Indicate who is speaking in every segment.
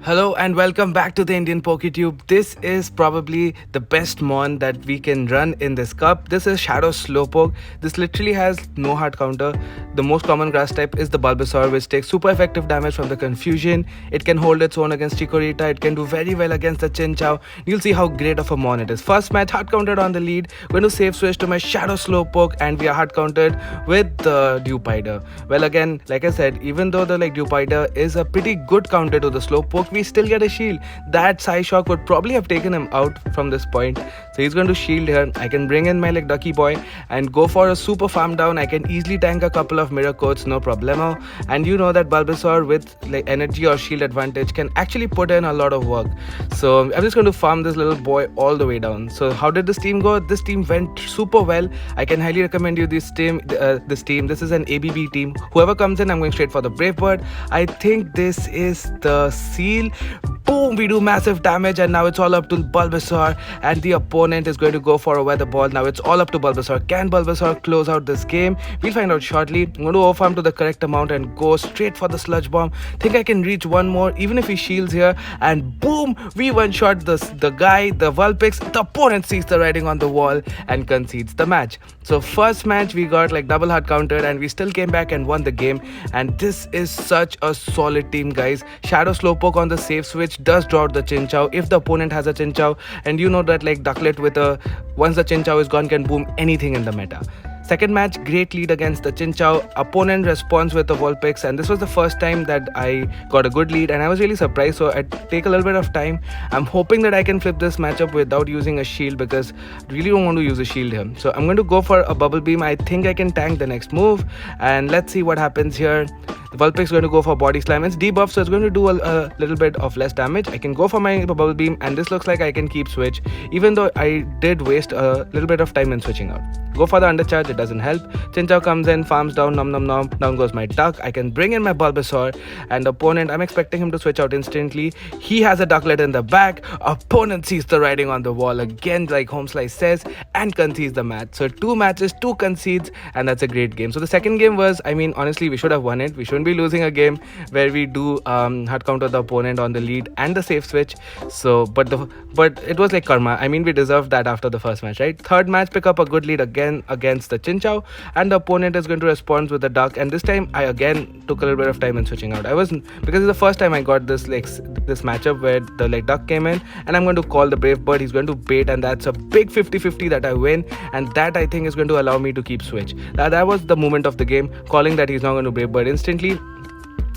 Speaker 1: Hello and welcome back to the Indian PokeTube. This is probably the best mon that we can run in this cup. This is Shadow Slowpoke. This literally has no hard counter. The most common grass type is the Bulbasaur, which takes super effective damage from the confusion. It can hold its own against Chikorita. It can do very well against the Chinchou. You'll see how great of a mon it is. First match, hard countered on the lead. Going to save switch to my Shadow Slowpoke, and we are hard countered with the Dupider. Well, again, like I said, even though the Dupider is a pretty good counter to the Slowpoke, we still get a shield. That Psy Shock would probably have taken him out from this point. So he's going to shield here. I can bring in my Ducky Boy and go for a super farm down. I can easily tank a couple of mirror coats, no problemo. And you know that Bulbasaur with energy or shield advantage can actually put in a lot of work. So I'm just going to farm this little boy all the way down. So how did this team go? This team went super well. I can highly recommend you this team. This is an ABB team. Whoever comes in, I'm going straight for the Brave Bird. I think this is the Seal. Boom, we do massive damage, and now it's all up to Bulbasaur, and the opponent is going to go for a weather ball. Now it's all up to Bulbasaur. Can Bulbasaur close out this game? We'll find out shortly. I'm going to overfarm to the correct amount and go straight for the Sludge Bomb. Think I can reach one more even if he shields here, and boom, we one-shot the Vulpix. The opponent sees the writing on the wall and concedes the match. So first match we got double hard countered, and we still came back and won the game. And this is such a solid team, guys. Shadow Slowpoke on the save switch does draw out the Chinchou if the opponent has a Chinchou, and you know that Ducklett with a once the Chinchou is gone can boom anything in the meta. Second match, great lead against the Chinchou. Opponent responds with the Vulpix, and this was the first time that I got a good lead, and I was really surprised. So I take a little bit of time. I'm hoping that I can flip this matchup without using a shield, because I really don't want to use a shield here. So I'm going to go for a Bubble Beam. I think I can tank the next move, and let's see what happens here. The Vulpix is going to go for Body Slam. It's debuff, so it's going to do a little bit of less damage. I can go for my Bubble Beam, and this looks like I can keep switch, even though I did waste a little bit of time in switching out. Go for the undercharge, it doesn't help. Chinchou comes in, farms down, nom nom nom. Down goes my Duck. I can bring in my Bulbasaur, and the opponent, I'm expecting him to switch out instantly. He has a Ducklet in the back. Opponent sees the writing on the wall again, like Home Slice says, and concedes the match. So 2 matches, 2 concedes, and that's a great game. So the second game was, honestly, we should have won it. We shouldn't be losing a game where we do hard counter the opponent on the lead and the safe switch. So but it was like karma. We deserved that after the first match, right? Third match, pick up a good lead again against the Chinchou, and the opponent is going to respond with the Duck, and this time I again took a little bit of time in switching out. Because it's the first time I got this matchup where the Duck came in, and I'm going to call the Brave Bird. He's going to bait, and that's a big 50-50 that I win, and that I think is going to allow me to keep switch. That was the moment of the game, calling that he's not going to Brave Bird instantly.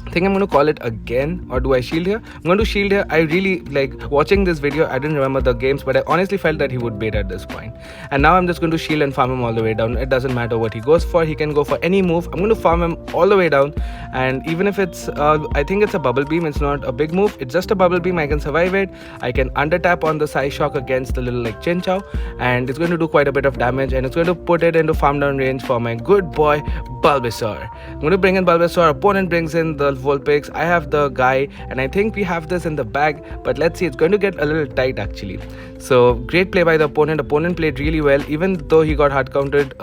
Speaker 1: I think I'm going to call it again, or do I shield here? I'm going to shield here. I really watching this video. I didn't remember the games, but I honestly felt that he would bait at this point. And now I'm just going to shield and farm him all the way down. It doesn't matter what he goes for. He can go for any move. I'm going to farm him all the way down. And even if it's, I think it's a Bubble Beam. It's not a big move. It's just a Bubble Beam. I can survive it. I can under tap on the Psy Shock against the little Chinchou, and it's going to do quite a bit of damage. And it's going to put it into farm down range for my good boy Bulbasaur. I'm going to bring in Bulbasaur. Opponent brings in the Vulpix. I have the guy, and I think we have this in the bag, but let's see. It's going to get a little tight actually. So great play by the opponent. Opponent played really well, even though he got hard counted.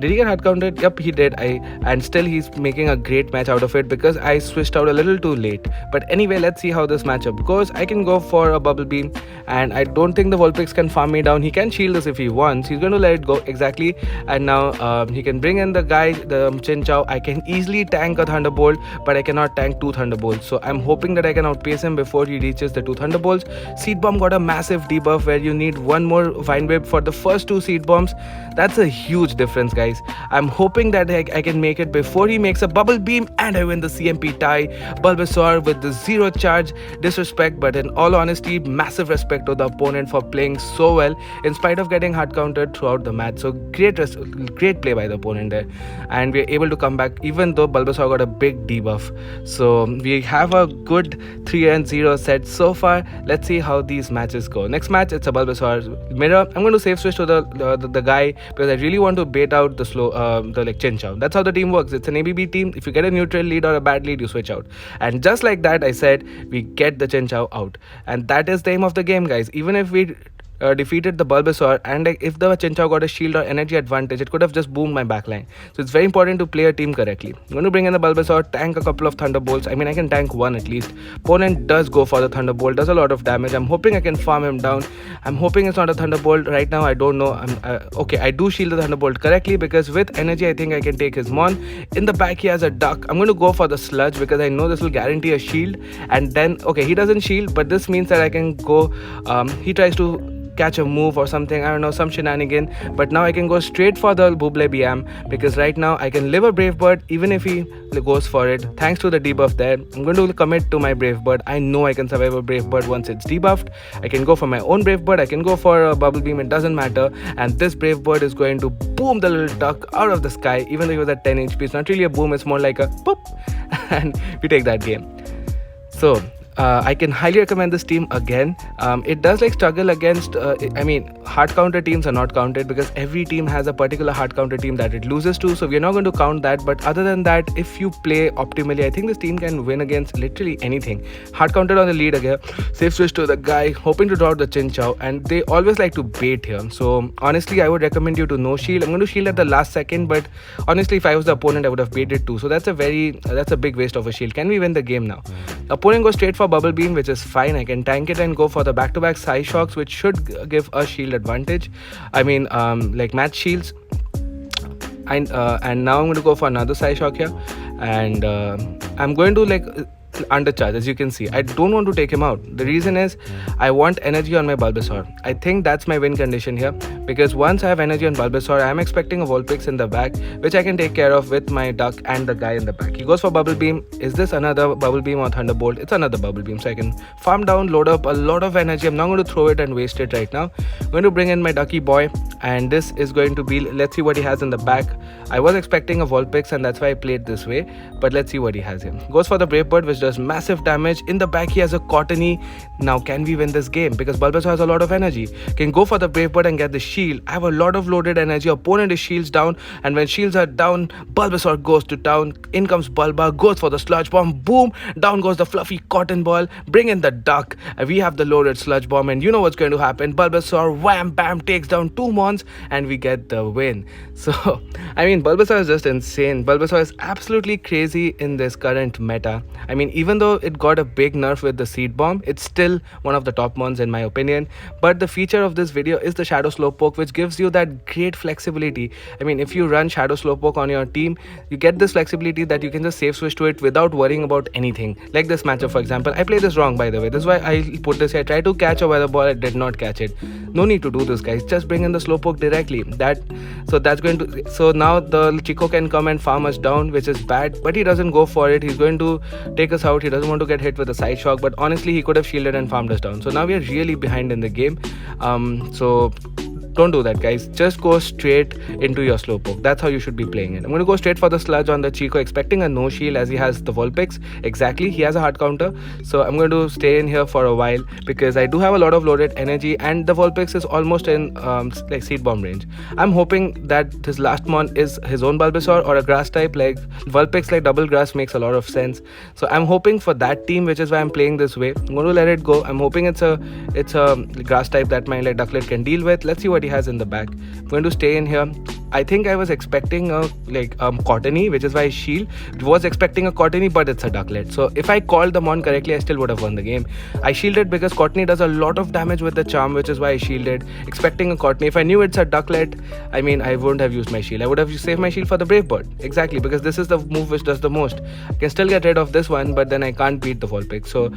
Speaker 1: Did he get hard counted? Yep, he did. And still he's making a great match out of it, because I switched out a little too late. But anyway, let's see how this matchup goes. I can go for a Bubble Beam, and I don't think the Vulpix can farm me down. He can shield us if he wants. He's going to let it go, exactly. And now he can bring in the guy, the Chinchou. I can easily tank a Thunderbolt, but I cannot tank 2 Thunderbolts. So I'm hoping that I can outpace him before he reaches the 2 Thunderbolts. Seed Bomb got a massive debuff where you need 1 more Vine Whip for the first 2 Seed Bombs. That's a huge difference, guys. I'm hoping that I can make it before he makes a Bubble Beam, and I win the CMP tie. Bulbasaur with the 0 charge. Disrespect, but in all honesty, massive respect to the opponent for playing so well in spite of getting hard countered throughout the match. So great play by the opponent there, and we're able to come back even though Bulbasaur got a big debuff. So we have a good 3-0 set so far. Let's see how these matches go. Next match, it's a Bulbasaur mirror. I'm going to save switch to the guy, because I really want to bait out the Chinchou. That's how the team works. It's an ABB team. If you get a neutral lead or a bad lead, you switch out. And just like that, I said we get the Chinchou out. And that is the aim of the game, guys. Even if we defeated the Bulbasaur, and like, if the Chinchou got a shield or energy advantage, it could have just boomed my backline. So it's very important to play a team correctly. I'm going to bring in the Bulbasaur, tank a couple of Thunderbolts. I mean, I can tank one at least. Opponent does go for the Thunderbolt, does a lot of damage. I'm hoping I can farm him down. I'm hoping it's not a Thunderbolt right now. I don't know. Okay, I do shield the Thunderbolt correctly because with energy, I think I can take his Mon. In the back, he has a Duck. I'm going to go for the Sludge because I know this will guarantee a shield. And then, okay, he doesn't shield, but this means that I can go. He tries to catch a move or something, I don't know, some shenanigan, but now I can go straight for the Bubblebiam because right now I can live a Brave Bird even if he goes for it. Thanks to the debuff there, I'm going to commit to my Brave Bird. I know I can survive a Brave Bird once it's debuffed. I can go for my own Brave Bird, I can go for a Bubble Beam, it doesn't matter, and this Brave Bird is going to boom the little duck out of the sky. Even though he was at 10 HP, it's not really a boom, it's more like a boop and we take that game. So I can highly recommend this team again. It does like struggle against, I mean, hard counter teams are not counted because every team has a particular hard counter team that it loses to. So we're not going to count that. But other than that, if you play optimally, I think this team can win against literally anything. Hard counter on the lead again. Safe switch to the guy, hoping to draw out the Chinchou. And they always like to bait here. So honestly, I would recommend you to no shield. I'm going to shield at the last second. But honestly, if I was the opponent, I would have baited too. So that's a big waste of a shield. Can we win the game now? Opponent goes straight for Bubble Beam, which is fine. I can tank it and go for the back-to-back Psy Shocks, which should give a shield advantage. I mean, like match shields. And now I'm going to go for another Psy Shock here, and I'm going to like undercharge. As you can see, I don't want to take him out. The reason is I want energy on my Bulbasaur. I think that's my win condition here, because once I have energy on Bulbasaur, I am expecting a Vulpix in the back, which I can take care of with my Duck and the guy in the back. He goes for Bubble Beam. Is this another Bubble Beam or Thunderbolt? It's another Bubble Beam, so I can farm down, load up a lot of energy. I'm not going to throw it and waste it right now. I'm going to bring in my Ducky boy, and this is going to be, let's see what he has in the back. I was expecting a Vulpix, and that's why I played this way, but let's see what he has here. Goes for the Brave Bird, which does massive damage. In the back, he has a Cottony. Now, can we win this game? Because Bulbasaur has a lot of energy. Can go for the Brave Bird and get the shield. I have a lot of loaded energy. Opponent is shields down, and when shields are down, Bulbasaur goes to town. In comes Bulba, goes for the Sludge Bomb. Boom! Down goes the fluffy cotton ball. Bring in the Duck. We have the loaded Sludge Bomb, and you know what's going to happen. Bulbasaur, wham, bam, takes down 2 Mons, and we get the win. So, I mean, Bulbasaur is just insane. Bulbasaur is absolutely crazy in this current meta. I mean, even though it got a big nerf with the Seed Bomb, it's still one of the top Mons in my opinion. But the feature of this video is the Shadow Slowpoke, which gives you that great flexibility. I mean, if you run Shadow Slowpoke on your team, you get this flexibility that you can just safe switch to it without worrying about anything. Like this matchup, for example. I played this wrong, by the way. This is why I put this here. I tried to catch a weather ball, I did not catch it. No need to do this, guys. Just bring in the Slowpoke directly. So now the Chico can come and farm us down, which is bad, but he doesn't go for it. He's going to take us out. He doesn't want to get hit with a Side Shock, but honestly, he could have shielded and farmed us down. So now we are really behind in the game. So don't do that, guys. Just go straight into your Slowpoke. That's how you should be playing it. I'm going to go straight for the Sludge on the Chico, expecting a no shield as he has the Vulpix. Exactly, he has a hard counter. So I'm going to stay in here for a while because I do have a lot of loaded energy, and the Vulpix is almost in like Seed Bomb range. I'm hoping that his last Mon is his own Bulbasaur or a grass type. Like Vulpix, like double grass, makes a lot of sense. So I'm hoping for that team, which is why I'm playing this way. I'm going to let it go. I'm hoping it's a grass type that my like Ducklet can deal with. Let's see what he has in the back. I'm going to stay in here. I think I was expecting a Cottony, which is why I shield. Was expecting a Cottony, but it's a Ducklet. So if I called the Mon correctly, I still would have won the game. I shielded because Cottony does a lot of damage with the charm, which is why I shielded, expecting a Cottony. If I knew it's a Ducklet, I mean, I wouldn't have used my shield. I would have saved my shield for the Brave Bird. Exactly, because this is the move which does the most. I can still get rid of this one, but then I can't beat the Vulpix. So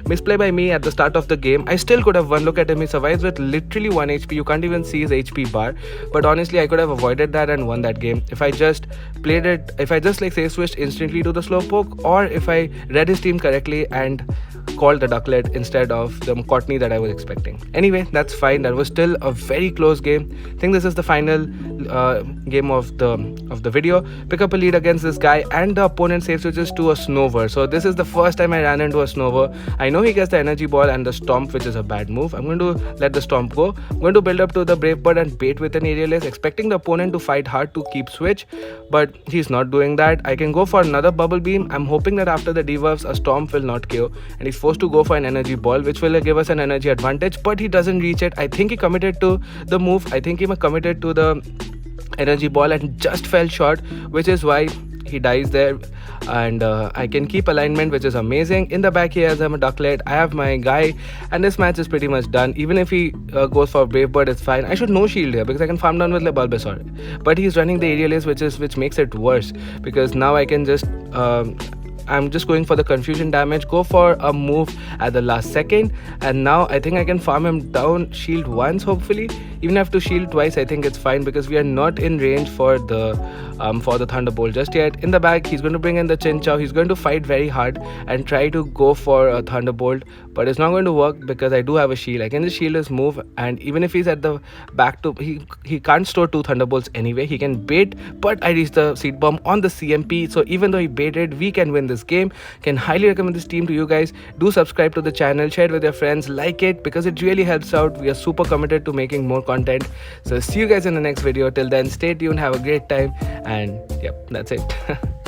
Speaker 1: misplay by me at the start of the game. I still could have won. Look at him, he survives with literally 1 HP. You can't even see his HP bar, but honestly, I could have avoided that and won that game if I just played it, if I just like safe switched instantly to the Slowpoke, or if I read his team correctly and called the Ducklet instead of the Cottony that I was expecting. Anyway, that's fine. That was still a very close game. I think this is the final game of the video. Pick up a lead against this guy, and the opponent safe switches to a Snover. So this is the first time I ran into a Snover. I know he gets the energy ball and the Stomp, which is a bad move. I'm going to let the Stomp go. I'm going to build up to the Brave Bird and bait with an Aerial Ace, expecting the opponent to fight hard to keep switch, but he's not doing that. I can go for another Bubble Beam. I'm hoping that after the debuffs, a Stomp will not KO, and he's forced supposed to go for an energy ball, which will give us an energy advantage, but he doesn't reach it. I think he committed to the move. I think he committed to the energy ball and just fell short, which is why he dies there. And I can keep alignment, which is amazing. In the back he has a Ducklett, I have my guy, and this match is pretty much done. Even if he goes for Brave Bird, it's fine. I should no shield here because I can farm down with the Bulbasaur, but he's running the aerial ace, which makes it worse, because now I can just I'm just going for the confusion damage, go for a move at the last second, and now I think I can farm him down, shield once hopefully. Even have to shield twice, I think it's fine because we are not in range for the Thunderbolt just yet. In the back he's going to bring in the Chinchou. He's going to fight very hard and try to go for a Thunderbolt, but it's not going to work because I do have a shield. I can just shield his move, and even if he's at the back to he can't store 2 Thunderbolts anyway. He can bait, but I reached the Seed Bomb on the CMP, so even though he baited, we can win this game. Can highly recommend this team to you guys. Do subscribe to the channel, share it with your friends, like it because it really helps out. We are super committed to making more content. So see you guys in the next video. Till then, stay tuned, have a great time, and yep, that's it.